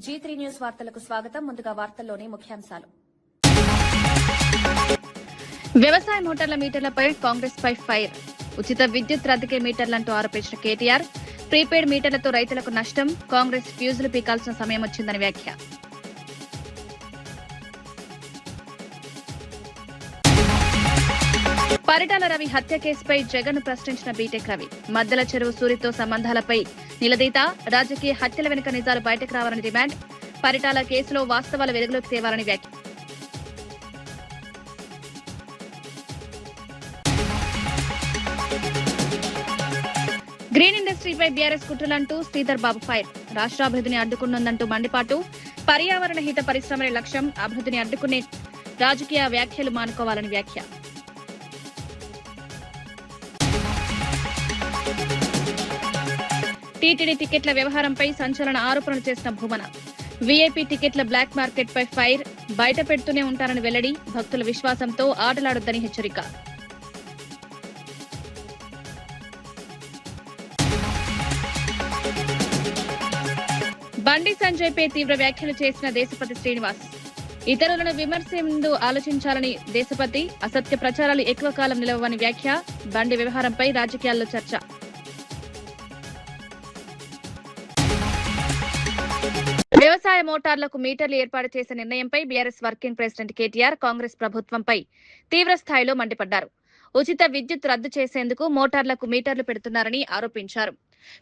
G3 news వార్తలకు స్వాగతం. ముందుగా వార్తల్లోని ముఖ్యాంశాలు. వ్యవసాయ మోటార్ల మీటర్లపై కాంగ్రెస్ పై ఫైర్. ఉచిత విద్యుత్ రద్దీకే మీటర్లంటూ ఆరోపించిన కేటీఆర్. ప్రీపెయిడ్ మీటర్లతో రైతులకు నష్టం. కాంగ్రెస్ ఫ్యూజులు పీకాల్సిన సమయం వచ్చిందని వ్యాఖ్య. పరిటాల రవి హత్య కేసుపై జగన్ ప్రశ్నించిన బీటెక్ రవి. మద్దల చెరువు సూరితో సంబంధాలపై నిలదీత. రాజకీయ హత్యల వెనుక నిజాలు బయటకు రావాలని డిమాండ్. పరిటాల కేసులో వాస్తవాలు వెలుగులోకి తేవాలని వ్యాఖ్య. Green ఇండస్ట్రీపై BRS కుట్రలంటూ Sridhar Babu fire. రాష్ట్రాభివృద్ధిని అడ్డుకున్నందంటూ మండిపాటు. పర్యావరణ హిత పరిశ్రమల లక్ష్యం. అభివృద్ధిని అడ్డుకునే రాజకీయ వ్యాఖ్యలు మానుకోవాలని వ్యాఖ్య. టీటీడీ టికెట్ల వ్యవహారంపై సంచలన ఆరోపణలు చేసిన భూమన. వీఐపీ టికెట్ల బ్లాక్ మార్కెట్ పై ఫైర్. బయట పెడుతూనే ఉంటారని వెల్లడి. భక్తుల విశ్వాసంతో ఆటలాడొద్దని హెచ్చరిక. బండి సంజయ్ పై తీవ్ర వ్యాఖ్యలు చేసిన దేశపతి శ్రీనివాస్. ఇతరులను విమర్శే ముందు ఆలోచించాలని దేశపతి. అసత్య ప్రచారాలు ఎక్కువ కాలం నిలవని వ్యాఖ్య. బండి వ్యవహారంపై రాజకీయాల్లో చర్చ. వ్యవసాయ మోటార్లకు మీటర్లు ఏర్పాటు చేసే నిర్ణయంపై BRS working president KTR Congress ప్రభుత్వంపై తీవ్ర స్థాయిలో మండిపడ్డారు. ఉచిత విద్యుత్ రద్దు చేసేందుకు మోటార్లకు మీటర్లు పెడుతున్నారని ఆరోపించారు.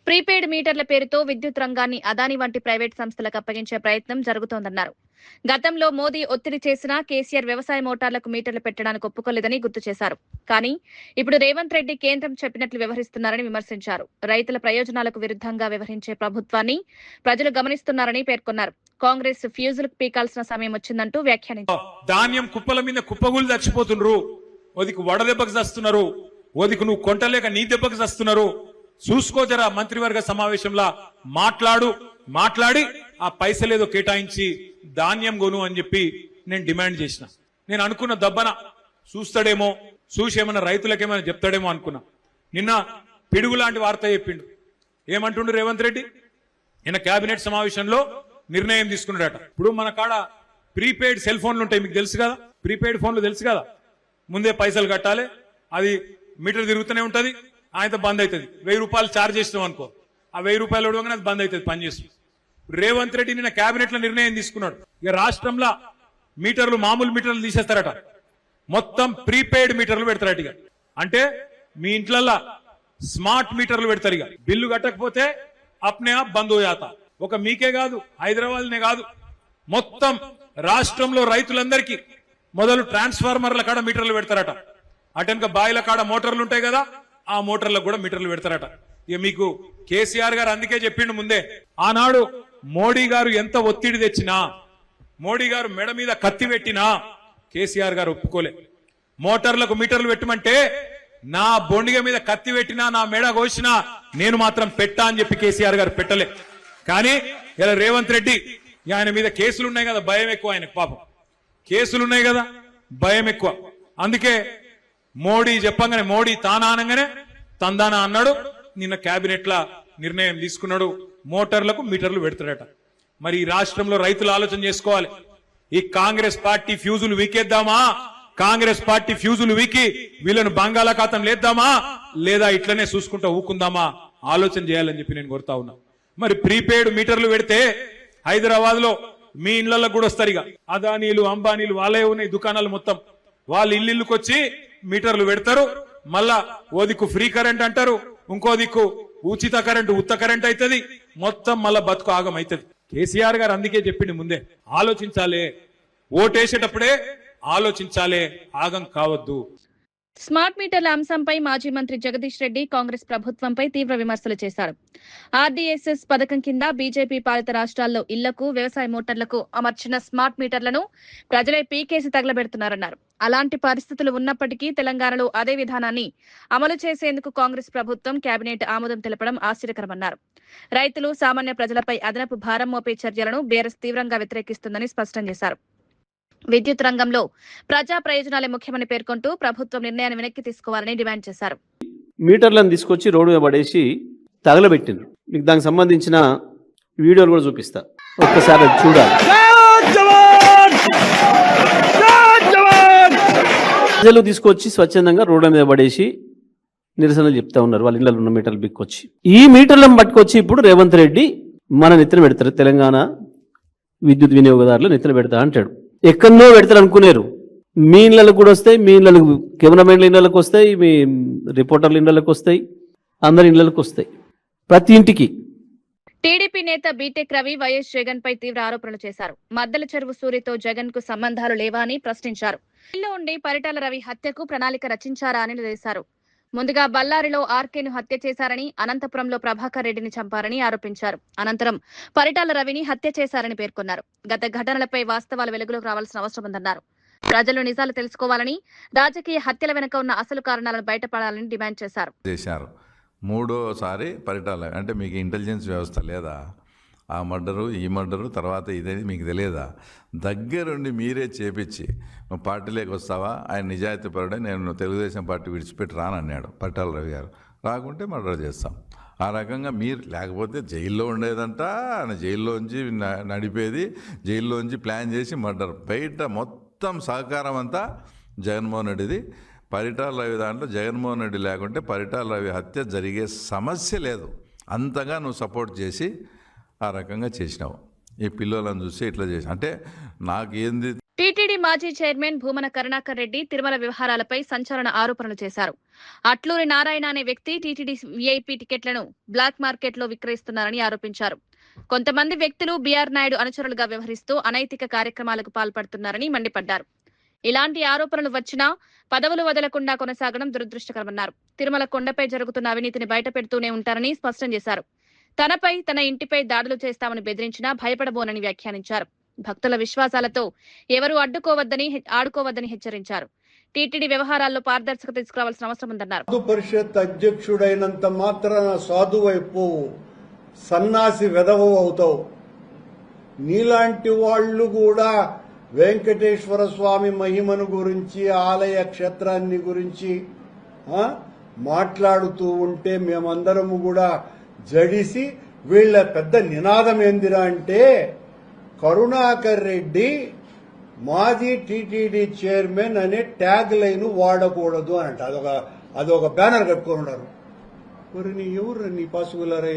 ప్రీపెయిడ్ మీటర్ల పేరుతో విద్యుత్ రంగాన్ని అదానీ వంటి ప్రైవేట్ సంస్థలకు అప్పగించే ప్రయత్నం జరుగుతోందన్నారు. గతంలో మోదీ ఒత్తిడి చేసినా కేసీఆర్ వ్యవసాయ మోటార్లకు మీటర్లు పెట్టడానికి ఒప్పుకోలేదని గుర్తు చేశారు. కానీ ఇప్పుడు రేవంత్ రెడ్డి కేంద్రం చెప్పినట్లు వ్యవహరిస్తున్నారని విమర్శించారు. రైతుల ప్రయోజనాలకు విరుద్ధంగా వ్యవహరించే ప్రభుత్వాన్ని ప్రజలు గమనిస్తున్నారని పేర్కొన్నారు. కాంగ్రెస్ ఫ్యూజులు పీకాల్సిన సమయం వచ్చిందంటూ వ్యాఖ్యానించారు. ధాన్యం కుప్పల మీద కుప్పగులు చచ్చిపోతున్నారు. ఓదికు వడదెబ్బకు చస్తున్నారు. ఓదికు నువ్వు కొంటలేక నీ దెబ్బకు చస్తున్నారు. చూసుకోజరా మంత్రివర్గ సమావేశంలో మాట్లాడి ఆ పైసలేదో కేటాయించి ధాన్యం కొను అని చెప్పి నేను డిమాండ్ చేసిన. నేను అనుకున్న దబ్బన చూస్తాడేమో, చూసేమన్నా రైతులకేమైనా చెప్తాడేమో అనుకున్నా. నిన్న పిడుగు లాంటి వార్త చెప్పిండు. ఏమంటుండు రేవంత్ రెడ్డి? నిన్న కేబినెట్ సమావేశంలో నిర్ణయం తీసుకున్నాడట. ఇప్పుడు మన కాడ ప్రీపెయిడ్ సెల్ ఫోన్లు ఉంటాయి, మీకు తెలుసు కదా. ప్రీపెయిడ్ ఫోన్లు తెలుసు కదా. ముందే పైసలు కట్టాలి, అది మీటర్ తిరుగుతూనే ఉంటది, ఆయనతో బంద్ అవుతుంది. 1000 రూపాయలు ఛార్జ్ చేసినాం అనుకో, ఆ 1000 రూపాయలు ఇవ్వగానే అది బంద్ అవుతుంది పనిచేస్తుంది. రేవంత్ రెడ్డి నిన్న కేబినెట్ లో నిర్ణయం తీసుకున్నాడు. ఇక రాష్ట్రంలో మీటర్లు మామూలు మీటర్లు తీసేస్తారట, మొత్తం ప్రీపెయిడ్ మీటర్లు పెడతారట. ఇక అంటే మీ ఇంట్లల్లో స్మార్ట్ మీటర్లు పెడతారు. ఇక బిల్లు కట్టకపోతే అప్నే ఆప్ బంద్ హోయాత. ఒక మీకే కాదు, హైదరాబాద్నే కాదు, మొత్తం రాష్ట్రంలో రైతులందరికీ మొదలు ట్రాన్స్ఫార్మర్ల కాడ మీటర్లు పెడతారట. అటెనక బాయిల కాడ మోటార్లు ఉంటాయి కదా, ఆ మోటార్లకు కూడా మీటర్లు పెడతారట. ఇక మీకు కేసీఆర్ గారు అందుకే చెప్పిండు ముందే. ఆనాడు మోడీ గారు ఎంత ఒత్తిడి తెచ్చినా, మోడీ గారు మెడ మీద కత్తి పెట్టినా కేసీఆర్ గారు ఒప్పుకోలే. మోటార్లకు మీటర్లు పెట్టమంటే నా బొండిగ మీద కత్తి పెట్టినా, నా మెడ కోసినా నేను మాత్రం పెట్టా అని చెప్పి కేసీఆర్ గారు పెట్టలే. కానీ ఇలా రేవంత్ రెడ్డి ఆయన మీద కేసులు ఉన్నాయి కదా, భయం ఎక్కువ ఆయనకు. పాపం కేసులున్నాయి కదా, భయం ఎక్కువ. అందుకే మోడీ చెప్పంగానే, మోడీ తానా అనగానే తందానా అన్నాడు. నిన్న కేబినెట్ లా నిర్ణయం తీసుకున్నాడు, మోటార్లకు మీటర్లు పెడతాడట. మరి ఈ రాష్ట్రంలో రైతులు ఆలోచన చేసుకోవాలి. ఈ కాంగ్రెస్ పార్టీ ఫ్యూజులు వీకేద్దామా? కాంగ్రెస్ పార్టీ ఫ్యూజులు వీకి వీళ్ళను బంగాళాఖాతం లేద్దామా, లేదా ఇట్లనే చూసుకుంటా ఊకుందామా? ఆలోచన చేయాలని చెప్పి నేను కోరుతా ఉన్నా. మరి ప్రీపెయిడ్ మీటర్లు పెడితే హైదరాబాద్ లో మీ ఇళ్లలో కూడా వస్తారు. ఇక అదానీలు, అంబానీలు వాళ్ళే ఉన్నాయి దుకాణాలు మొత్తం. వాళ్ళు ఇల్లుకి వచ్చి మీటర్లు పెడతారు. మళ్ళా ఓ దిక్కు ఫ్రీ కరెంట్ అంటారు, ఇంకో దిక్కు ఉచిత కరెంట్, ఉత్త కరెంట్ అవుతుంది. మొత్తం మళ్ళా బతుకు ఆగం అవుతుంది. కేసీఆర్ గారు అందుకే చెప్పింది ముందే, ఆలోచించాలే, ఓటేసేటప్పుడే ఆలోచించాలే, ఆగం కావద్దు. స్మార్ట్ మీటర్ల అంశంపై మాజీ మంత్రి జగదీష్ రెడ్డి కాంగ్రెస్ ప్రభుత్వంపై తీవ్ర విమర్శలు చేశారు. ఆర్డీఎస్ఎస్ పథకం కింద బీజేపీ పాలిత రాష్ట్రాల్లో ఇళ్లకు, వ్యవసాయ మోటార్లకు అమర్చిన స్మార్ట్ మీటర్లను ప్రజలే పీకేసి తగలబెడుతున్నారన్నారు. అలాంటి పరిస్థితులు ఉన్నప్పటికీ తెలంగాణలో అదే విధానాన్ని అమలు చేసేందుకు కాంగ్రెస్ ప్రభుత్వం కేబినెట్ ఆమోదం తెలపడం ఆశ్చర్యకరమన్నారు. రైతులు, సామాన్య ప్రజలపై అదనపు భారం మోపే చర్యలను బీఆర్ఎస్ తీవ్రంగా వ్యతిరేకిస్తుందని స్పష్టం చేశారు. విద్యుత్ రంగంలో ప్రజా ప్రయోజనాలే ముఖ్యమని పేర్కొంటూ ప్రభుత్వం నిర్ణయాన్ని వెనక్కి తీసుకోవాలని డిమాండ్ చేశారు. మీటర్లను తీసుకొచ్చి రోడ్డు మీద పడేసి తగలబెట్టిండ్రు. మీకు దానికి సంబంధించిన వీడియోలు కూడా చూపిస్తా. ఒక్కసారి అది చూడాలి. ప్రజలు తీసుకొచ్చి స్వచ్ఛందంగా రోడ్ల మీద పడేసి నిరసనలు చెప్తా ఉన్నారు. వాళ్ళ ఇళ్ళలో ఉన్న మీటర్లు బిక్కొచ్చి ఈ మీటర్లను పట్టుకొచ్చి ఇప్పుడు రేవంత్ రెడ్డి మన నెత్తిన పెడతారు. తెలంగాణ విద్యుత్ వినియోగదారులు నెత్తిన పెడతా అంటాడు. ఎక్కడో పెడతారు అనుకునేరు. మీ ఇళ్ళకు కూడా వస్తాయి, మీ ఇళ్ళకు కెమెరామెన్ల ఇళ్ళకి వస్తాయి, మీ రిపోర్టర్ల ఇళ్ళకి వస్తాయి, అందరి ఇళ్ళకి వస్తాయి, ప్రతి ఇంటికి. టీడీపీ నేత బీటెక్ రవి వైఎస్ జగన్ పై తీవ్ర ఆరోపణలు చేశారు. మద్దల చెరువు సూరితో జగన్ కు సంబంధాలు లేవా అని ప్రశ్నించారు. ఇల్లు ఉండి పరిటాల రవి హత్యకు ప్రణాళిక రచించారా అని నిలదీశారు. ముందుగా బళ్ళారిలో ఆర్కేను హత్య చేశారని, అనంతపురంలో ప్రభాకర్ రెడ్డిని చంపారని ఆరోపించారు. అనంతరం పరిటాల రవిని హత్య చేశారని పేర్కొన్నారు. గత ఘటనలపై వాస్తవాలు వెలుగులోకి రావాల్సిన అవసరం ఉందన్నారు. ప్రజలు నిజాలు తెలుసుకోవాలని, రాజకీయ హత్యల వెనుక ఉన్న అసలు కారణాలను బయటపడాలని డిమాండ్ చేశారు. మూడోసారి పరిటాల అంటే మీకు ఇంటెలిజెన్స్ వ్యవస్థ లేదా? ఆ మర్డరు, ఈ మర్డరు, తర్వాత ఇదేది మీకు తెలియదా? దగ్గరుండి మీరే చేపించి నువ్వు పార్టీలోకి వస్తావా, ఆయన నిజాయితీ పరుడే, నేను తెలుగుదేశం పార్టీ విడిచిపెట్టి రానన్నాడు పరిటాల రవి గారు. రాకుంటే మర్డర్ చేస్తాం. ఆ రకంగా మీరు లేకపోతే జైల్లో ఉండేదంట, ఆయన జైల్లోంచి నడిపేది, జైల్లోంచి ప్లాన్ చేసి మర్డర్. బయట మొత్తం సహకారం అంతా జగన్మోహన్ రెడ్డిది. పరిటాల రవి దాంట్లో జగన్మోహన్ రెడ్డి లేకుంటే పరిటాల రవి హత్య జరిగే సమస్య లేదు. అంతగా నువ్వు సపోర్ట్ చేసి ఆ రకంగా చేసినావు. ఈ పిల్లలను చూసి ఇట్లా చేసి అంటే నాకేంది. టీటీడీ మాజీ చైర్మన్ భూమన కరుణాకర్ రెడ్డి తిరుమల వ్యవహారాలపై సంచలన ఆరోపణలు చేశారు. అట్లూరి నారాయణ అనే వ్యక్తి టీటీడీ వీఐపీ టికెట్లను బ్లాక్ మార్కెట్ లో విక్రయిస్తున్నారని ఆరోపించారు. కొంతమంది వ్యక్తులు బీఆర్ నాయుడు అనుచరులుగా వ్యవహరిస్తూ అనైతిక కార్యక్రమాలకు పాల్పడుతున్నారని మండిపడ్డారు. ఇలాంటి ఆరోపణలు వచ్చినా పదవులు వదలకుండా కొనసాగడం దురదృష్టకరమన్నారు. తిరుమల కొండపై జరుగుతున్న అవినీతిని బయటపెడుతూనే ఉంటారని స్పష్టం చేశారు. తనపై, తన ఇంటిపై దాడులు చేస్తామని బెదిరించినా భయపడబోనని వ్యాఖ్యానించారు. భక్తుల విశ్వాసాలతో ఎవరూ ఆడుకోవద్దని హెచ్చరించారు. టీటీడీ వ్యవహారాల్లో పారదర్శకత తీసుకురావాల్సిన అవసరం ఉందన్నారు. పరిషత్ అధ్యక్షుడైనంత మాత్రాన సాధువైపు సన్నాసి వెధవ అవుతావు. నీలాంటి వాళ్ళు కూడా వెంకటేశ్వర స్వామి మహిమను గురించి, ఆలయ క్షేత్రాన్ని గురించి మాట్లాడుతూ ఉంటే మేమందరము కూడా జడిసి, వీళ్ళ పెద్ద నినాదం ఏందిరా అంటే కరుణాకర్ రెడ్డి మాజీ టీటీడీ చైర్మన్ అనే ట్యాగ్ లైన్ వాడకూడదు అని అంట. అదొక బ్యానర్ కట్టుకొని ఉన్నారు. మరి ఎవరు నీ పాసుగులారే?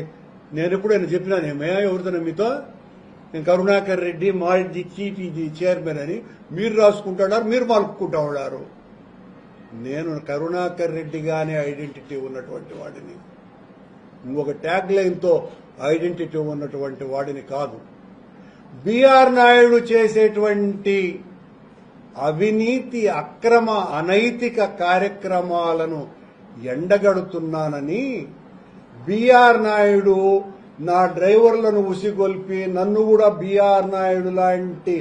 నేను ఎప్పుడైనా చెప్పినానేమే ఎవరితో మీతో? నేను కరుణాకర్ రెడ్డి మాజీ టీటీడీ చైర్మన్ అని మీరు రాసుకుంటున్నారు, మీరు మలుపుకుంటా ఉన్నారు. నేను కరుణాకర్ రెడ్డిగానే ఐడెంటిటీ ఉన్నటువంటి వాడిని, ఇంకొక ట్యాగ్ లైన్తో ఐడెంటిటీ ఉన్నటువంటి వాడిని కాదు. బీఆర్ నాయుడు చేసేటువంటి అవినీతి, అక్రమ, అనైతిక కార్యక్రమాలను ఎండగడుతున్నానని బీఆర్ నాయుడు నా డ్రైవర్లను ఉసిగొల్పి నన్ను కూడా బీఆర్ నాయుడు లాంటి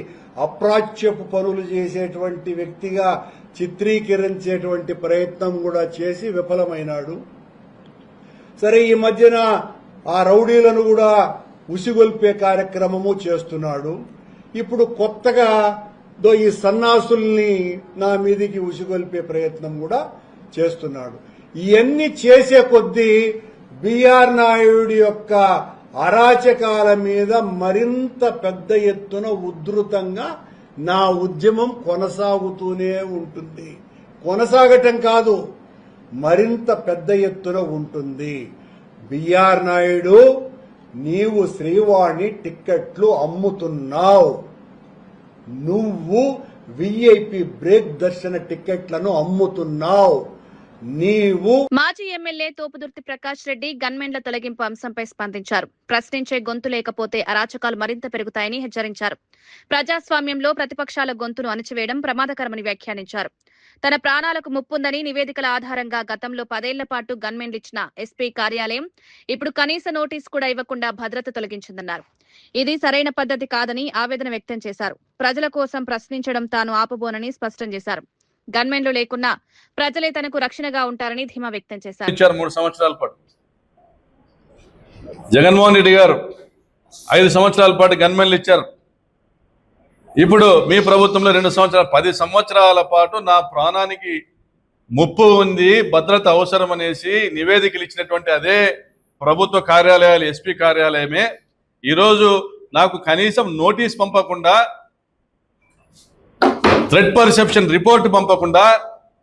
అప్రాచ్యపు పనులు చేసేటువంటి వ్యక్తిగా చిత్రీకరించేటువంటి ప్రయత్నం కూడా చేసి విఫలమైనాడు. సరే, ఈ మధ్యన ఆ రౌడీలను కూడా ఉసిగొల్పే కార్యక్రమము చేస్తున్నాడు. ఇప్పుడు కొత్తగా ఈ సన్నాసుల్ని నా మీదికి ఉసిగొల్పే ప్రయత్నం కూడా చేస్తున్నాడు. ఇవన్నీ చేసే కొద్దీ బీఆర్ నాయుడు యొక్క అరాచకాల మీద మరింత పెద్ద ఎత్తున ఉధృతంగా నా ఉద్యమం కొనసాగుతూనే ఉంటుంది. కొనసాగటం కాదు, మరింత పెద్ద ఎత్తున ఉంటుంది. బీఆర్ నాయుడు, నీవు శ్రీవాణి టిక్కెట్లు అమ్ముతున్నావు. నువ్వు వీఐపీ బ్రేక్ దర్శన టిక్కెట్లను అమ్ముతున్నావు. నీవు. మాజీ ఎమ్మెల్యే తోపుదుర్తి ప్రకాష్ రెడ్డి గన్మెన్ల తొలగింపు అంశంపై స్పందించారు. ప్రశ్నించే గొంతు లేకపోతే అరాచకాలు మరింత పెరుగుతాయని హెచ్చరించారు. ప్రజాస్వామ్యంలో ప్రతిపక్షాల గొంతును అణచివేయడం ప్రమాదకరమని వ్యాఖ్యానించారు. తన ప్రాణాలకు ముప్పుందని నివేదికల ఆధారంగా గతంలో 10 ఏళ్ల పాటు గన్మెన్లు ఇచ్చిన ఎస్పీ కార్యాలయం ఇప్పుడు కనీస నోటీసు కూడా ఇవ్వకుండా భద్రత తొలగించిందన్నారు. ఇది సరైన పద్ధతి కాదని ఆవేదన వ్యక్తం చేశారు. ప్రజల కోసం ప్రశ్నించడం తాను ఆపబోనని స్పష్టం చేశారు. గన్మెన్లు లేకున్నా ప్రజలే తనకు రక్షణగా ఉంటారని ధీమా వ్యక్తం చేశారు. 3 సంవత్సరాల పాటు జగన్మోహన్ రెడ్డి గారు 5 సంవత్సరాల పాటు గన్మెన్లు ఇచ్చారు. ఇప్పుడు మీ ప్రభుత్వంలో 2 సంవత్సరాలు, 10 సంవత్సరాల పాటు నా ప్రాణానికి ముప్పు ఉంది, భద్రత అవసరం అనేసి నివేదికలు ఇచ్చినటువంటి అదే ప్రభుత్వ కార్యాలయాలు, ఎస్పీ కార్యాలయమే ఈరోజు నాకు కనీసం నోటీస్ పంపకుండా, థ్రెట్ పర్సెప్షన్ రిపోర్ట్ పంపకుండా,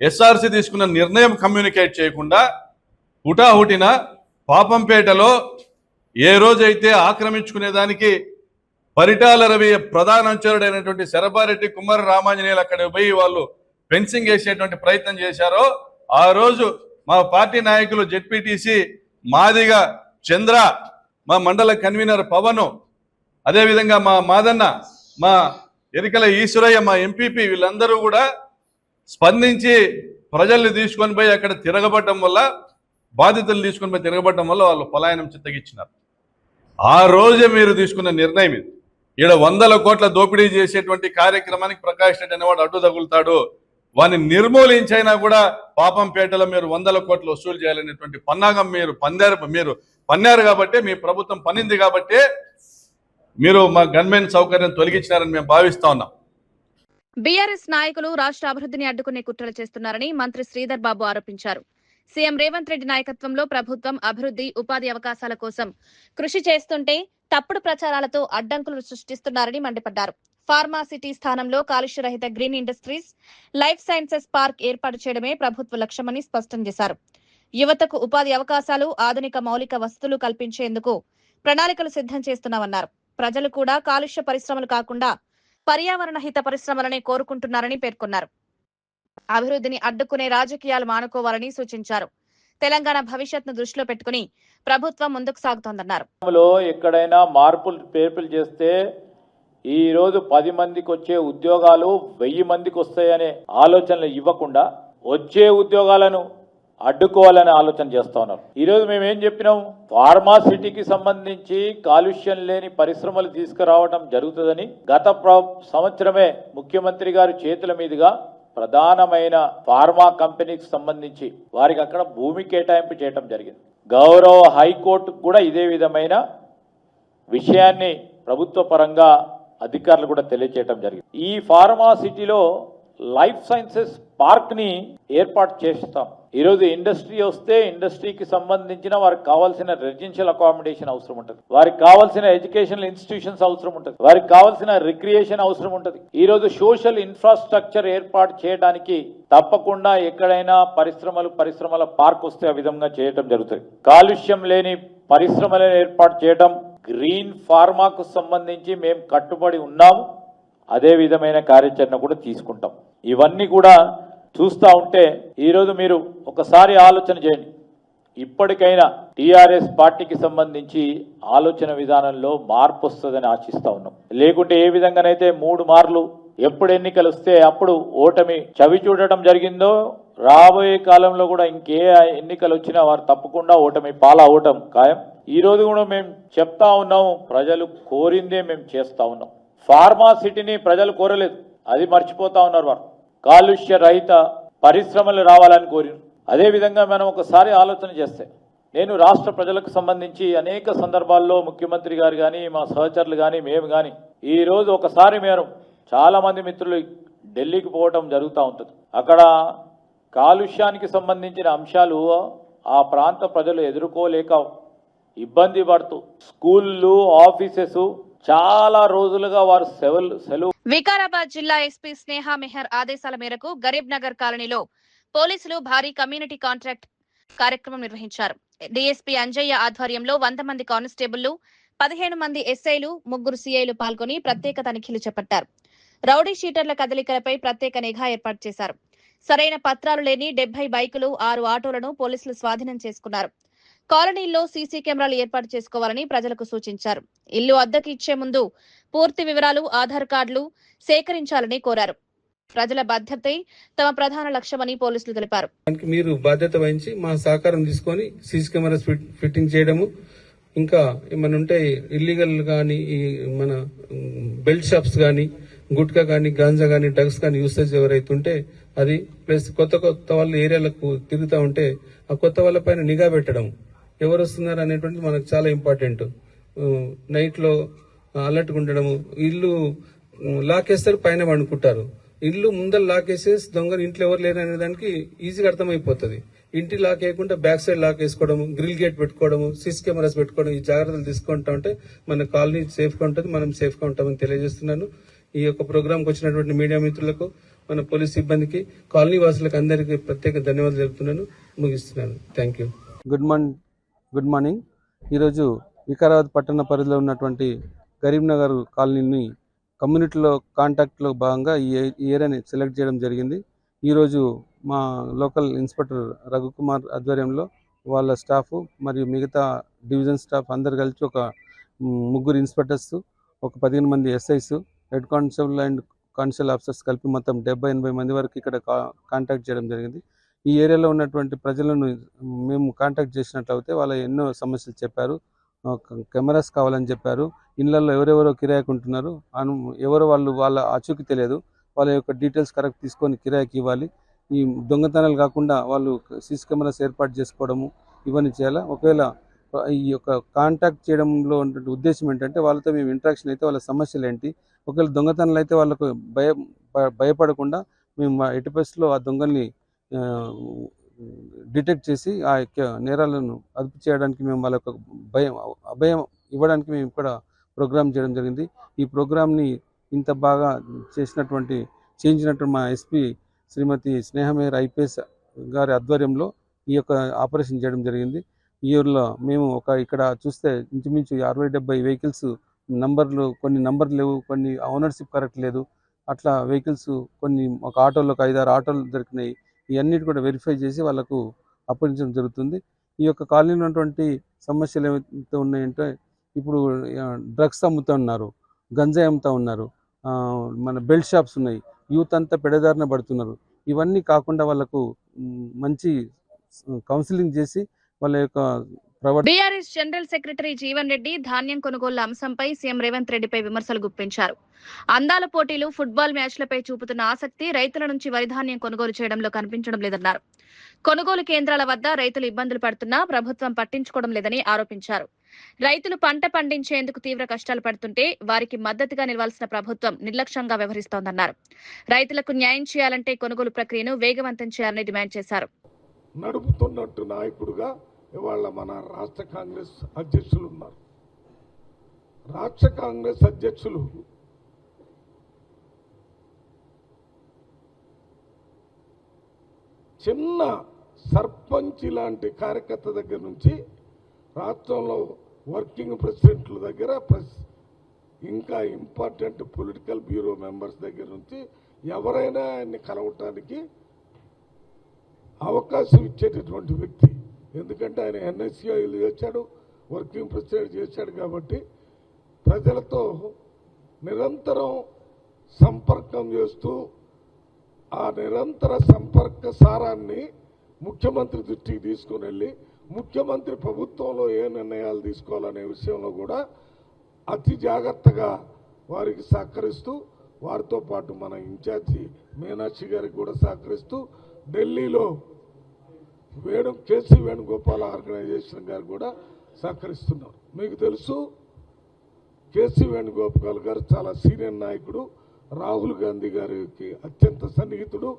ఎస్ఆర్సీ తీసుకున్న నిర్ణయం కమ్యూనికేట్ చేయకుండా హుటాహుటిన పాపంపేటలో ఏ రోజైతే ఆక్రమించుకునేదానికి పరిటాల రవి ప్రధాన అనుచరుడైనటువంటి శరభారెడ్డి కుమార రామాంజనేయులు అక్కడ పోయి వాళ్ళు ఫెన్సింగ్ వేసేటువంటి ప్రయత్నం చేశారో ఆ రోజు మా పార్టీ నాయకులు జెడ్పీటీసీ మాదిగా చంద్ర, మా మండల కన్వీనర్ పవను, అదేవిధంగా మా మాదన్న, మా ఎరికల ఈశ్వరయ్య, మా ఎంపీపీ వీళ్ళందరూ కూడా స్పందించి ప్రజల్ని తీసుకొని పోయి అక్కడ తిరగబడటం వల్ల, బాధితులు తీసుకొని పోయి తిరగబడటం వల్ల వాళ్ళు పలాయనం చిత్తగిచ్చినారు. ఆ రోజే మీరు తీసుకున్న నిర్ణయం ఇది. ఈడ 100 కోట్ల దోపిడీ చేసేటువంటి కార్యక్రమానికి ప్రకాష్ రెడ్డి అనేవాడు అడ్డు తగులుతాడు, వాడిని నిర్మూలించైనా కూడా పాపంపేటలో మీరు 100 కోట్లు వసూలు చేయాలనేటువంటి పన్నాగం మీరు పన్నారు కాబట్టి, మీ ప్రభుత్వం పనింది కాబట్టి మీరు మా గన్మెన్ సౌకర్యం తొలగించినారని మేము భావిస్తా ఉన్నాం. బీఆర్ఎస్ నాయకులు రాష్ట్ర అభివృద్ధిని అడ్డుకునే కుట్రలు చేస్తున్నారని మంత్రి శ్రీధర్ బాబు ఆరోపించారు. సీఎం రేవంత్ రెడ్డి నాయకత్వంలో ప్రభుత్వం అభివృద్ధి, ఉపాధి అవకాశాల కోసం కృషి చేస్తుంటే తప్పుడు ప్రచారాలతో అడ్డంకులు సృష్టిస్తున్నారని మండిపడ్డారు. ఫార్మా సిటీ స్థానంలో కాలుష్య రహిత green industries, life sciences park ఏర్పాటు చేయడమే ప్రభుత్వ లక్ష్యమని స్పష్టం చేశారు. యువతకు ఉపాధి అవకాశాలు, ఆధునిక మౌలిక వసతులు కల్పించేందుకు ప్రణాళికలు సిద్ధం చేస్తున్నామన్నారు. ప్రజలు కూడా కాలుష్య పరిశ్రమలు కాకుండా పర్యావరణ హిత పరిశ్రమలనే కోరుకుంటున్నారని పేర్కొన్నారు. అభివృద్ధిని అడ్డుకునే రాజకీయాలు మానుకోవాలని సూచించారు. తెలంగాణ భవిష్యత్తును దృష్టిలో పెట్టుకుని ప్రభుత్వం ముందుకు సాగుతోందన్నారు. ఎక్కడైనా మార్పులు పేర్పులు చేస్తే ఈ రోజు 10 మందికి వచ్చే ఉద్యోగాలు 1000 మందికి వస్తాయనే ఆలోచనలు ఇవ్వకుండా వచ్చే ఉద్యోగాలను అడ్డుకోవాలనే ఆలోచన చేస్తా ఉన్నారు. ఈరోజు మేము ఏం చెప్పినాం, ఫార్మాసిటీకి సంబంధించి కాలుష్యం లేని పరిశ్రమలు తీసుకురావడం జరుగుతుందని గత సంవత్సరమే ముఖ్యమంత్రి గారి చేతుల మీదుగా ప్రధానమైన ఫార్మా కంపెనీకి సంబంధించి వారికి అక్కడ భూమి కేటాయింపు చేయడం జరిగింది. గౌరవ హైకోర్టు కూడా ఇదే విధమైన విషయాన్ని ప్రభుత్వ పరంగా అధికారులు కూడా తెలియజేయడం జరిగింది. ఈ ఫార్మా సిటీలో లైఫ్ సైన్సెస్ పార్క్ ని ఏర్పాటు చేస్తాం. ఈరోజు ఇండస్ట్రీ వస్తే ఇండస్ట్రీకి సంబంధించిన వారికి కావాల్సిన రెసిడెన్షియల్ అకామిడేషన్ అవసరం ఉంటుంది, వారికి కావాల్సిన ఎడ్యుకేషనల్ ఇన్స్టిట్యూషన్స్ అవసరం ఉంటుంది, వారికి కావాల్సిన రిక్రియేషన్ అవసరం ఉంటుంది. ఈరోజు సోషల్ ఇన్ఫ్రాస్ట్రక్చర్ ఏర్పాటు చేయడానికి తప్పకుండా ఎక్కడైనా పరిశ్రమల పార్క్ వస్తే ఆ విధంగా చేయడం జరుగుతుంది. కాలుష్యం లేని పరిశ్రమలను ఏర్పాటు చేయడం, గ్రీన్ ఫార్మాకు సంబంధించి మేము కట్టుబడి ఉన్నాము. అదే విధమైన కార్యాచరణ కూడా తీసుకుంటాం. ఇవన్నీ కూడా చూస్తూ ఉంటే ఈరోజు మీరు ఒకసారి ఆలోచన చేయండి. ఇప్పటికైనా టీఆర్ఎస్ పార్టీకి సంబంధించి ఆలోచన విధానంలో మార్పు వస్తుందని ఆశిస్తా ఉన్నాం. లేకుంటే ఏ విధంగానైతే 3 మార్లు ఎప్పుడు ఎన్నికలు వస్తే అప్పుడు ఓటమి చవి చూడటం జరిగిందో, రాబోయే కాలంలో కూడా ఇంకే ఎన్నికలు వచ్చినా వారు తప్పకుండా ఓటమి పాలవటం ఖాయం. ఈ రోజు కూడా మేము చెప్తా ఉన్నాం, ప్రజలు కోరిందే మేము చేస్తా ఉన్నాం. ఫార్మా సిటీని ప్రజలు కోరలేదు, అది మర్చిపోతా ఉన్నారు. వారు కాలుష్య రహిత పరిశ్రమలు రావాలని కోరిరు. అదేవిధంగా మనం ఒకసారి ఆలోచన చేస్తే, నేను రాష్ట్ర ప్రజలకు సంబంధించి అనేక సందర్భాల్లో ముఖ్యమంత్రి గారు కానీ, మా సహచరులు కానీ, మేము కానీ ఈరోజు ఒకసారి మేము చాలామంది మిత్రులు ఢిల్లీకి పోవటం జరుగుతూ ఉంటుంది. అక్కడ కాలుష్యానికి సంబంధించిన అంశాలు ఆ ప్రాంత ప్రజలు ఎదుర్కోలేక ఇబ్బంది పడుతూ స్కూళ్ళు, ఆఫీసెస్ చాలా రోజులుగా వారు సెలవు. వికారాబాద్ జిల్లా ఎస్పీ స్నేహ మెహర్ ఆదేశాల మేరకు గరీబ్ నగర్ కాలనీలో పోలీసులు భారీ కమ్యూనిటీ కాంట్రాక్ట్ కార్యక్రమం నిర్వహించారు. డీఎస్పీ అంజయ్య ఆధ్వర్యంలో 100 మంది కానిస్టేబుళ్లు, 15 మంది ఎస్ఐలు, 3 సిఐలు పాల్గొని ప్రత్యేక తనిఖీలు చేపట్టారు. రౌడీ షీటర్ల కదలికలపై ప్రత్యేక నిఘా ఏర్పాటు చేశారు. సరైన పత్రాలు లేని 70 బైకులు, 6 ఆటోలను పోలీసులు స్వాధీనం చేసుకున్నారు. కాలనీల్లో సీసీ కెమెరాలు ఏర్పాటు చేసుకోవాలని ప్రజలకు సూచించారు. ఇల్లు అద్దెకు ఇచ్చే ముందు పూర్తి వివరాలు, ఆధార్ కార్డులు సేకరించాలని కోరారు. ప్రజల బాధ్యతే తమ ప్రధాన లక్ష్యమని పోలీసులు తెలిపారు. మీరు బాధ్యత వహించి మా సహకారం తీసుకొని సీసీ కెమెరాస్ ఫిట్టింగ్ చేయడము, ఇంకా ఏమైనా ఉంటే ఇల్లీగల్ కానీ మన బెల్ట్ షాప్స్ కానీ, గుట్కా కానీ, గాంజా కానీ, డ్రగ్స్ కానీ యూసేజ్ ఎవరైతే ఉంటే అది, ప్లస్ కొత్త వాళ్ళు ఏరియాలకు తిరుగుతూ ఉంటే ఆ కొత్త వాళ్ళ పైన నిఘా పెట్టడం, ఎవరు వస్తున్నారు అనేటువంటిది మనకు చాలా ఇంపార్టెంట్. నైట్లో అలర్ట్గా ఉండడము, ఇల్లు లాకేస్తారు, పైన వండుకుంటారు, ఇల్లు ముందర లాకేసేసి దొంగలు ఇంట్లో ఎవరు లేరు అనే దానికి ఈజీగా అర్థమైపోతుంది. ఇంటి లాక్ వేయకుండా బ్యాక్ సైడ్ లాక్ వేసుకోవడం, గ్రిల్ గేట్ పెట్టుకోవడము, సీసీ కెమెరాస్ పెట్టుకోవడం, ఈ జాగ్రత్తలు తీసుకుంటా ఉంటే మన కాలనీ సేఫ్ గా ఉంటుంది, మనం సేఫ్ గా ఉంటామని తెలియజేస్తున్నాను. ఈ యొక్క ప్రోగ్రాంకి వచ్చినటువంటి మీడియా మిత్రులకు, మన పోలీస్ సిబ్బందికి, కాలనీ వాసులకు అందరికీ ప్రత్యేక ధన్యవాదాలు తెలుపుతున్నాను. ముగిస్తున్నాను. Thank you. Good morning. ఈరోజు వికారాబాద్ పట్టణ పరిధిలో ఉన్నటువంటి గరీబ్నగర్ కాలనీని కమ్యూనిటీలో కాంటాక్ట్లో భాగంగా ఈ ఏరియాని సెలెక్ట్ చేయడం జరిగింది. ఈరోజు మా లోకల్ ఇన్స్పెక్టర్ రఘుకుమార్ ఆధ్వర్యంలో వాళ్ళ స్టాఫ్ మరియు మిగతా డివిజన్ స్టాఫ్ అందరు కలిసి ఒక 3 ఇన్స్పెక్టర్స్, ఒక 15 మంది SIs, head constable and constable officers కలిపి మొత్తం 70-80 మంది వరకు ఇక్కడ కాంటాక్ట్ చేయడం జరిగింది. ఈ ఏరియాలో ఉన్నటువంటి ప్రజలను మేము కాంటాక్ట్ చేసినట్లయితే వాళ్ళ ఎన్నో సమస్యలు చెప్పారు. కెమెరాస్ కావాలని చెప్పారు. ఇళ్లలో ఎవరెవరో కిరాయికి ఉంటున్నారు, ఎవరో వాళ్ళ ఆచూకీ తెలియదు, వాళ్ళ యొక్క డీటెయిల్స్ కరెక్ట్ తీసుకొని కిరాయికి ఇవ్వాలి. ఈ దొంగతనాలు కాకుండా వాళ్ళు సీసీ కెమెరాస్ ఏర్పాటు చేసుకోవడము ఇవన్నీ చేయాలి. ఒకవేళ ఈ యొక్క కాంటాక్ట్ చేయడంలో ఉన్నటువంటి ఉద్దేశం ఏంటంటే వాళ్ళతో మేము ఇంటరాక్షన్ అయితే వాళ్ళ సమస్యలు ఏంటి, ఒకవేళ దొంగతనాలు అయితే వాళ్ళకు భయపడకుండా మేము ఎట్టి పరిస్థితుల్లో ఆ దొంగల్ని డిటెక్ట్ చేసి ఆ యొక్క నేరాలను అదుపు చేయడానికి మేము వాళ్ళ యొక్క అభయం ఇవ్వడానికి మేము ఇక్కడ ప్రోగ్రామ్ చేయడం జరిగింది. ఈ ప్రోగ్రామ్ని ఇంత బాగా చేయించినటువంటి మా ఎస్పీ శ్రీమతి స్నేహమేర్ ఐపీఎస్ గారి ఆధ్వర్యంలో ఈ యొక్క ఆపరేషన్ చేయడం జరిగింది. ఈ ఊరిలో మేము ఇక్కడ చూస్తే ఇంచుమించు 60-70 వెహికల్స్ కొన్ని నంబర్లు లేవు, కొన్ని ఓనర్షిప్ కరెక్ట్ లేదు, అట్లా వెహికల్స్ కొన్ని ఒక ఆటోలో 5-6 ఆటోలు దొరికినాయి. ఇవన్నిటి కూడా వెరిఫై చేసి వాళ్ళకు అప్పగించడం జరుగుతుంది. ఈ యొక్క కాలనీలో ఉన్నటువంటి సమస్యలు ఏమైతే ఉన్నాయంటే ఇప్పుడు డ్రగ్స్ అమ్ముతూ ఉన్నారు, గంజాయి అమ్ముతూ ఉన్నారు, మన బెల్ట్ షాప్స్ ఉన్నాయి, యూత్ అంతా పెడదారిన పడుతున్నారు. ఇవన్నీ కాకుండా వాళ్ళకు మంచి కౌన్సిలింగ్ చేసి వాళ్ళ యొక్క BRS general secretary Jeevan Reddy ధాన్యం కొనుగోళ్ల అంశంపై సీఎం రేవంత్ రెడ్డిపై విమర్శలు గుప్పించారు. అందాల పోటీలు, ఫుట్బాల్ మ్యాచ్లపై చూపుతున్న ఆసక్తి రైతుల నుంచి వరి ధాన్యం కొనుగోలు చేయడంలో కనిపించడం లేదన్నారు. కొనుగోలు కేంద్రాల వద్ద రైతులు ఇబ్బందులు పడుతున్నా ప్రభుత్వం పట్టించుకోవడం లేదని ఆరోపించారు. రైతులు పంట పండించేందుకు తీవ్ర కష్టాలు పడుతుంటే వారికి మద్దతుగా నిలవాల్సిన ప్రభుత్వం నిర్లక్ష్యంగా వ్యవహరిస్తోందన్నారు. రైతులకు న్యాయం చేయాలంటే కొనుగోలు ప్రక్రియను వేగవంతం చేయాలని డిమాండ్ చేశారు. నడుపుతున్నట్టు నాయకుడుగా ఇవాళ మన రాష్ట్ర కాంగ్రెస్ అధ్యక్షులు ఉన్నారు. రాష్ట్ర కాంగ్రెస్ అధ్యక్షులు చిన్న సర్పంచ్ లాంటి కార్యకర్త దగ్గర నుంచి రాష్ట్రంలో వర్కింగ్ ప్రెసిడెంట్ల దగ్గర ఇంకా ఇంపార్టెంట్ పొలిటికల్ బ్యూరో మెంబర్స్ దగ్గర నుంచి ఎవరైనా ఆయన్ని కలవటానికి అవకాశం ఇచ్చేటటువంటి వ్యక్తి. ఎందుకంటే ఆయన ఎన్ఎస్సీఐలు చేశాడు, వర్కింగ్ ప్రెసిడెంట్ చేశాడు. కాబట్టి ప్రజలతో నిరంతరం సంపర్కం చేస్తూ ఆ నిరంతర సంపర్క సారాన్ని ముఖ్యమంత్రి దృష్టికి తీసుకుని వెళ్ళి ముఖ్యమంత్రి ప్రభుత్వంలో ఏ నిర్ణయాలు తీసుకోవాలనే విషయంలో కూడా అతి జాగ్రత్తగా వారికి సహకరిస్తూ, వారితో పాటు మన ఇన్ఛార్జి మీనాక్షి గారికి కూడా సహకరిస్తూ ఢిల్లీలో కేసీ వేణుగోపాల్ ఆర్గనైజేషన్ గారు కూడా సహకరిస్తున్నారు. మీకు తెలుసు, కేసీ వేణుగోపాల్ గారు చాలా సీనియర్ నాయకుడు, రాహుల్ గాంధీ గారికి అత్యంత సన్నిహితుడు.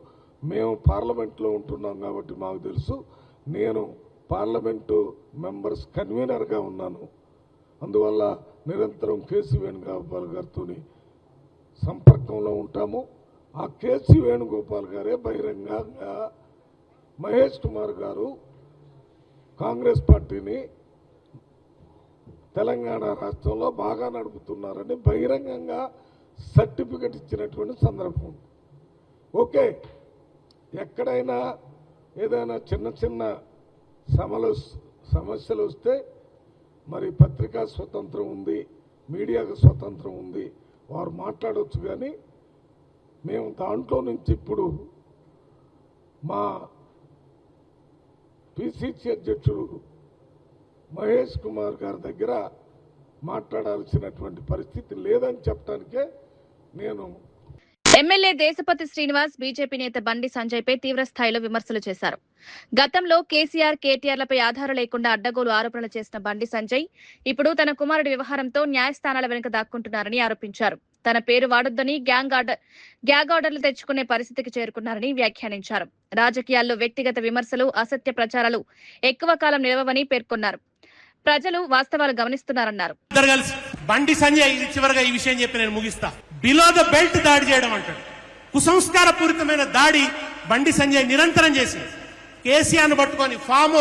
మేము పార్లమెంట్లో ఉంటున్నాం కాబట్టి మాకు తెలుసు. నేను పార్లమెంటు మెంబర్స్ కన్వీనర్గా ఉన్నాను. అందువల్ల నిరంతరం కేసీ వేణుగోపాల్ గారితో సంపర్కంలో ఉంటాము. ఆ కేసీ వేణుగోపాల్ గారే బహిరంగంగా మహేష్ కుమార్ గారు కాంగ్రెస్ పార్టీని తెలంగాణ రాష్ట్రంలో బాగా నడుపుతున్నారని బహిరంగంగా సర్టిఫికెట్ ఇచ్చినటువంటి సందర్భం. ఓకే, ఎక్కడైనా ఏదైనా చిన్న చిన్న సమస్యలు వస్తే మరి పత్రికా స్వతంత్రం ఉంది, మీడియాకు స్వతంత్రం ఉంది, వారు మాట్లాడవచ్చు. కానీ మేము దాంట్లో నుంచి ఇప్పుడు మా పిసిసి అధ్యక్షుడు మహేష్ కుమార్ గారి దగ్గర మాట్లాడాల్సినటువంటి పరిస్థితి లేదని చెప్పడానికే నేను ఎమ్మెల్యే దేశపతి శ్రీనివాస్ బీజేపీ నేత బండి సంజయ్ పై తీవ్ర స్థాయిలో విమర్శలు చేశారు. గతంలో కేసీఆర్, కేటీఆర్లపై ఆధారం లేకుండా అడ్డగోలు ఆరోపణలు చేసిన బండి సంజయ్ ఇప్పుడు తన కుమారుడి వ్యవహారంతో న్యాయస్థానాల వెనుక దాక్కుంటున్నారని ఆరోపించారు. తన పేరు వాడొద్దని గ్యాగ్ ఆర్డర్లు తెచ్చుకునే పరిస్థితికి చేరుకున్నారని వ్యాఖ్యానించారు. రాజకీయాల్లో వ్యక్తిగత విమర్శలు, అసత్య ప్రచారాలు ఎక్కువ కాలం నిలవవని పేర్కొన్నారు. ప్రజలు వాస్తవాలు గమనిస్తున్నారన్నారు. బండి సంజయ్ చివరిగా ఈ విషయం చెప్పి నేను ముగిస్తా. బిలో ద బెల్ట్ దాడి చేయడం అంటాడు. కుసంస్కార పూరితమైన దాడి బండి సంజయ్ నిరంతరం చేసింది. కేసీఆర్ ను పట్టుకొని ఫామ్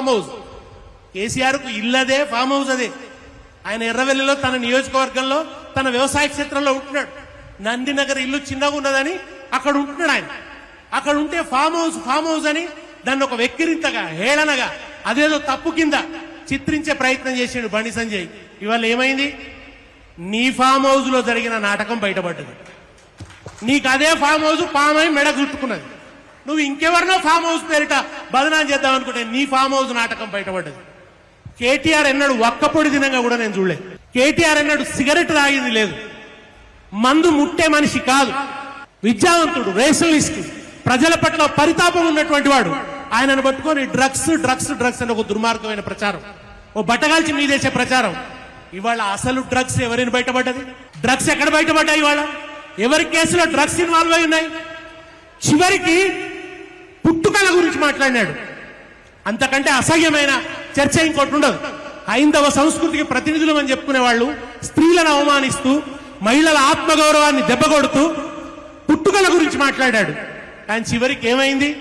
హౌస్ కేసీఆర్ కు ఇల్లదే ఫామ్ హౌస్ అదే. ఆయన ఎర్రవెల్లిలో తన నియోజకవర్గంలో తన వ్యవసాయ క్షేత్రంలో ఉంటున్నాడు. నందినగర్ ఇల్లు చిన్నగా ఉన్నదని అక్కడ ఉంటున్నాడు ఆయన. అక్కడ ఉంటే ఫామ్ హౌస్ అని దాన్ని ఒక వెక్కిరింతగా, హేళనగా, అదేదో తప్పు కింద చిత్రించే ప్రయత్నం చేసిండు బండి సంజయ్. ఇవాళ ఏమైంది? నీ ఫామ్ హౌస్ లో జరిగిన నాటకం బయటపడ్డది. నీకు అదే ఫామ్ హౌస్ పామై మెడ చుట్టుకున్నది. నువ్వు ఇంకెవరినో ఫామ్ హౌస్ పేరిట బదనాం చేద్దాం అనుకుంటే నీ ఫామ్ హౌస్ నాటకం బయటపడ్డది. కేటీఆర్ ఎన్నాడు ఒక్కపొడి దినంగా కూడా నేను చూడలేదు. కేటీఆర్ ఎన్నాడు సిగరెట్ తాగింది లేదు. మందు ముట్టే మనిషి కాదు. విద్యావంతుడు, రేషనలిస్ట్, ప్రజల పట్ల పరితాపం ఉన్నటువంటి వాడు. ఆయనను పట్టుకొని డ్రగ్స్ అని ఒక దుర్మార్గమైన ప్రచారం, ఓ బట్టగాల్చి మీదేసే ప్రచారం. ఇవాళ అసలు డ్రగ్స్ ఎవరిని బయటపడ్డది? డ్రగ్స్ ఎక్కడ బయటపడ్డాయి? ఇవాళ ఎవరి కేసులో డ్రగ్స్ ఇన్వాల్వ్ అయి ఉన్నాయి? చివరికి పుట్టుకల గురించి మాట్లాడినాడు. అంతకంటే అసహ్యమైన చర్చ ఇంకోటి ఉండదు. హైందవ సంస్కృతికి ప్రతినిధులు అని చెప్పుకునే వాళ్ళు స్త్రీలను అవమానిస్తూ, మహిళల ఆత్మగౌరవాన్ని దెబ్బకొడుతూ పుట్టుకల గురించి మాట్లాడాడు. కానీ చివరికి ఏమైంది?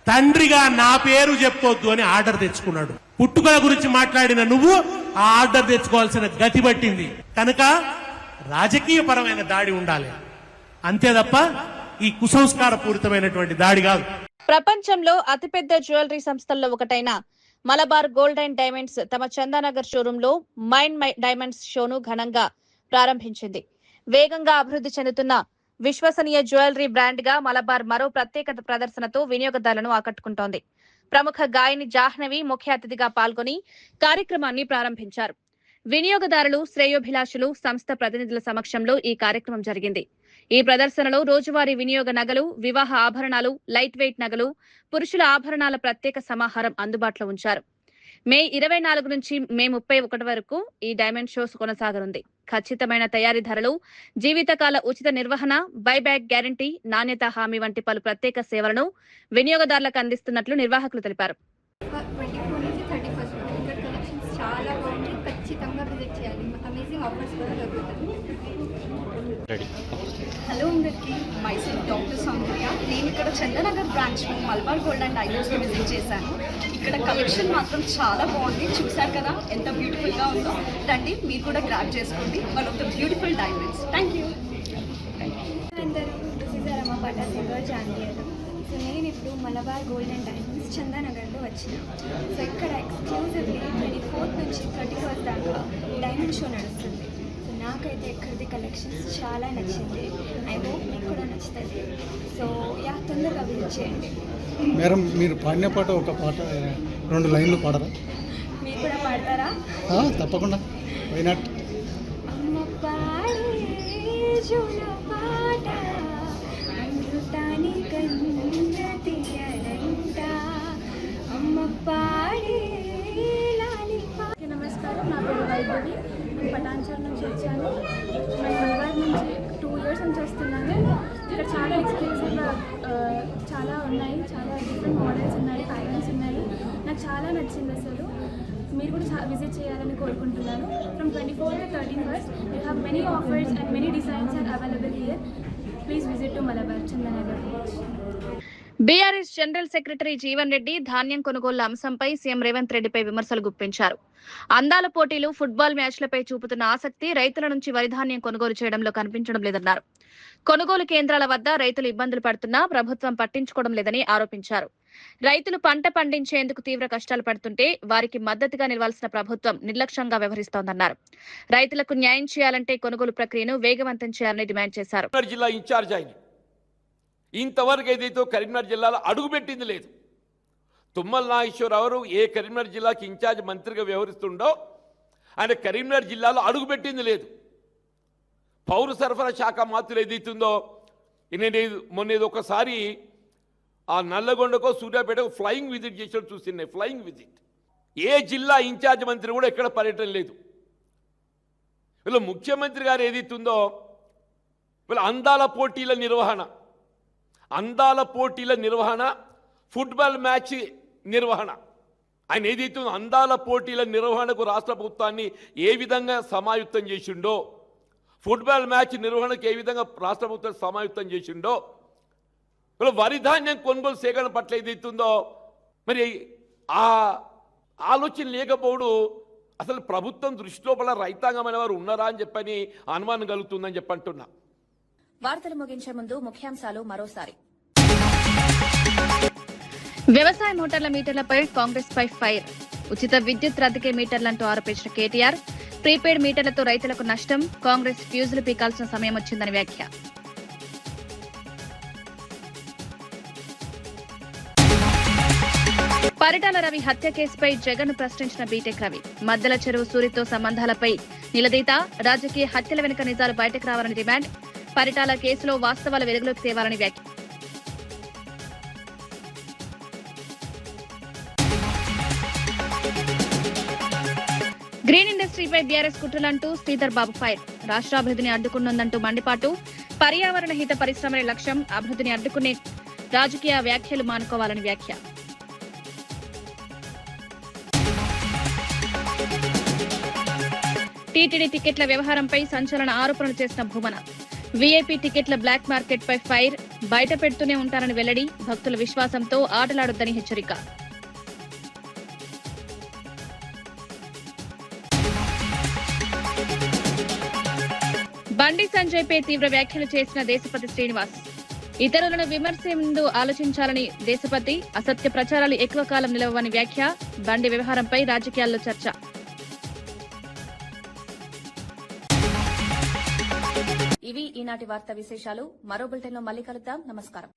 తండ్రిగా నా పేరు చెప్పొద్దు అని ఆర్డర్ తెచ్చుకున్నాడు. పుట్టుకల గురించి మాట్లాడిన నువ్వు ఆ ఆర్డర్ తెచ్చుకోవాల్సిన గతి పట్టింది. కనుక రాజకీయ పరమైన దాడి ఉండాలి, అంతే తప్ప ఈ కుసంస్కార పూరితమైనటువంటి దాడి కాదు. ప్రపంచంలో అతిపెద్ద జ్యువెలరీ సంస్థల్లో ఒకటైన మలబార్ గోల్డ్ అండ్ డైమండ్స్ తమ చందానగర్ షోరూమ్ లో మైండ్ డైమండ్స్ షోను ఘనంగా ప్రారంభించింది. వేగంగా అభివృద్ధి చెందుతున్న విశ్వసనీయ జ్యువెలరీ బ్రాండ్ గా మలబార్ మరో ప్రత్యేకత ప్రదర్శనతో వినియోగదారులను ఆకట్టుకుంటోంది. ప్రముఖ గాయని జాహ్నవి ముఖ్య అతిథిగా పాల్గొని కార్యక్రమాన్ని ప్రారంభించారు. వినియోగదారులు, శ్రేయోభిలాషులు, సంస్థ ప్రతినిధుల సమక్షంలో ఈ కార్యక్రమం జరిగింది. ఈ ప్రదర్శనలో రోజువారీ వినియోగ నగలు, వివాహ ఆభరణాలు, లైట్ వెయిట్ నగలు, పురుషుల ఆభరణాల ప్రత్యేక సమాహారం అందుబాటులో ఉంచారు. మే 24 నుంచి మే 31 వరకు ఈ డైమండ్ షోస్ కొనసాగనుంది. ఖచ్చితమైన తయారీ ధరలు, జీవితకాల ఉచిత నిర్వహణ, బైబ్యాక్ గ్యారంటీ, నాణ్యత హామీ వంటి పలు ప్రత్యేక సేవలను వినియోగదారులకు అందిస్తున్నట్లు నిర్వాహకులు తెలిపారు. చాలా బాగుంది, ఖచ్చితంగా విజిట్ చేయాలి. అమేజింగ్ ఆఫర్స్ కూడా దొరుకుతాయి. హలో అందరికీ, మైసెల్ఫ్ డాక్టర్ సౌందర్య. నేను ఇక్కడ చందనగర్ బ్రాంచ్లో మల్బార్ గోల్డ్ అండ్ డైమండ్స్ని విజిట్ చేశాను. ఇక్కడ కలెక్షన్ మాత్రం చాలా బాగుంది. చూశారు కదా ఎంత బ్యూటిఫుల్గా ఉందో. రండి మీరు కూడా గ్రాబ్ చేసుకోండి one of the beautiful diamonds. Thank you. అందరూ చూసారమ్మా పటా సిల్వర్ చాందియర్. సో నేను ఇప్పుడు మలబార్ గోల్డ్ అండ్ డైమండ్స్ చందానగర్లో వచ్చిన. సో ఇక్కడ ఎక్స్క్లూజివ్లీ 24 నుంచి 31 దాకా డైమండ్ షో నడుస్తుంది. సో నాకైతే ఇక్కడిది కలెక్షన్స్ చాలా నచ్చింది. ఐ హోప్ మీకు కూడా నచ్చుతుంది. సో యా, తొందరగా విజిట్ చేయండి. మేడం, మీరు పాడిన పాట ఒక పాట 2 లైన్లు పాడరా? మీరు కూడా పాడతారా? తప్పకుండా. Why not? అమ్మ పాడే జోల పాట అమృతాని కన్న తీయడంట, అమ్మ పాడే లాలి పాట. నమస్కారం, నా పేరు వైభవి. నేను పటాన్చర్ నుంచి వచ్చాను. నేను మలబార్ నుంచి 2 ఇయర్స్ నుంచి వస్తున్నాను. ఇక్కడ చాలా ఎక్స్క్లూజివ్గా చాలా ఉన్నాయి. చాలా డిఫరెంట్ మోడల్స్ ఉన్నాయి, ప్యాటర్న్స్ ఉన్నాయి. నాకు చాలా నచ్చింది. అసలు మీరు కూడా విజిట్ చేయాలని కోరుకుంటున్నాను. From 24 to 31 we have many offers and many designs are available here. Please visit to Malabar Chandanagar beach. BRS general secretary Jeevan Reddy ధాన్యం కొనుగోళ్ల అంశంపై సీఎం రేవంత్ రెడ్డిపై విమర్శలు గుప్పించారు. అందాల పోటీలు, ఫుట్బాల్ మ్యాచ్లపై చూపుతున్న ఆసక్తి రైతుల నుంచి వరి ధాన్యం కొనుగోలు చేయడంలో కనిపించడం లేదన్నారు. కొనుగోలు కేంద్రాల వద్ద రైతులు ఇబ్బందులు పడుతున్నా ప్రభుత్వం పట్టించుకోవడం లేదని ఆరోపించారు. రైతులు పంట పండించేందుకు తీవ్ర కష్టాలు పడుతుంటే వారికి మద్దతుగా నిలవాల్సిన ప్రభుత్వం నిర్లక్ష్యంగా వ్యవహరిస్తోందన్నారు. రైతులకు న్యాయం చేయాలంటే కొనుగోలు ప్రక్రియను వేగవంతం చేయాలని డిమాండ్ చేశారు. జిల్లా ఇన్ఛార్జ్ ఆయన ఇంతవరకు ఏదైతే కరీంనగర్ జిల్లాలో అడుగుపెట్టింది లేదు. తుమ్మల నాగేశ్వరరావు ఏ కరీంనగర్ జిల్లాకి ఇన్ఛార్జ్ మంత్రిగా వ్యవహరిస్తుండో ఆయన కరీంనగర్ జిల్లాలో అడుగుపెట్టింది లేదు. పౌర సరఫరా శాఖ మాత్రం ఏదైతుందో మొన్న ఒకసారి ఆ నల్లగొండకో సూర్యాపేటకో ఫ్లయింగ్ విజిట్ చేసినట్టు చూస్తున్నాయి. Flying visit. ఏ జిల్లా ఇన్ఛార్జ్ మంత్రి కూడా ఎక్కడ పర్యటన లేదు. వీళ్ళ ముఖ్యమంత్రి గారు ఏదైతుందో వీళ్ళ అందాల పోటీల నిర్వహణ, ఫుట్బాల్ మ్యాచ్ నిర్వహణ, ఆయన ఏదైతుందో అందాల పోటీల నిర్వహణకు రాష్ట్ర ప్రభుత్వాన్ని ఏ విధంగా సమాయుక్తం చేసిండో, ఫుట్బాల్ మ్యాచ్ నిర్వహణకు ఏ విధంగా రాష్ట్ర ప్రభుత్వం సమాయుక్తం చేసిండో, వీళ్ళ వరిధాన్యం కొనుగోలు సేకరణ పట్ల ఏదైతుందో మరి ఆ ఆలోచన లేకపోవడు అసలు ప్రభుత్వం దృష్టిలోపల రైతాంగమైన వారు ఉన్నారా అని చెప్పని అనుమానం కలుగుతుందని చెప్పంటున్నా. వార్తలు ముగించే ముందు ముఖ్యాంశాలు మరోసారి. వ్యవసాయ మోటార్ల మీటర్లపై కాంగ్రెస్ పై ఫైర్. ఉచిత విద్యుత్ రద్దీకే మీటర్లంటూ ఆరోపించిన కేటీఆర్. ప్రీపెయిడ్ మీటర్లతో రైతులకు నష్టం. కాంగ్రెస్ ఫ్యూజులు పీకాల్సిన సమయం వచ్చిందని వ్యాఖ్య. పరిటాల రవి హత్య కేసుపై జగన్ ప్రశ్నించిన బీటెక్ రవి. మద్దెల చెరువు సూరితో సంబంధాలపై నిలదీత. రాజకీయ హత్యల వెనుక నిజాలు బయటకు రావాలని డిమాండ్. పరిటాల కేసులో వాస్తవాలు వెలుగులోకి తేవాలని వ్యాఖ్య. Green ఇండస్ట్రీపై BRS కుట్రలంటూ Sridhar Babu fire. రాష్ట్రాభివృద్ధిని అడ్డుకున్నందంటూ మండిపాటు. పర్యావరణ హిత పరిశ్రమలే లక్ష్యం. అభివృద్ధిని అడ్డుకునే రాజకీయ వ్యాఖ్యలు మానుకోవాలని వ్యాఖ్య. టీటీడీ టికెట్ల వ్యవహారంపై సంచలన ఆరోపణలు చేసిన భూమన. వీఐపీ టికెట్ల బ్లాక్ మార్కెట్ పై ఫైర్. బయట పెడుతూనే ఉంటారని వెల్లడి. భక్తుల విశ్వాసంతో ఆటలాడొద్దని హెచ్చరిక. బండి సంజయ్ పై తీవ్ర వ్యాఖ్యలు చేసిన దేశపతి శ్రీనివాస్. ఇతరులను విమర్శే ముందు ఆలోచించాలని దేశపతి. అసత్య ప్రచారాలు ఎక్కువ కాలం నిలవని వ్యాఖ్య. బండి వ్యవహారంపై రాజకీయాల్లో చర్చ. ఇవి ఈనాటి వార్తా విశేషాలు. మరో బులెటిన్లో మళ్ళీ కలుద్దాం. నమస్కారం.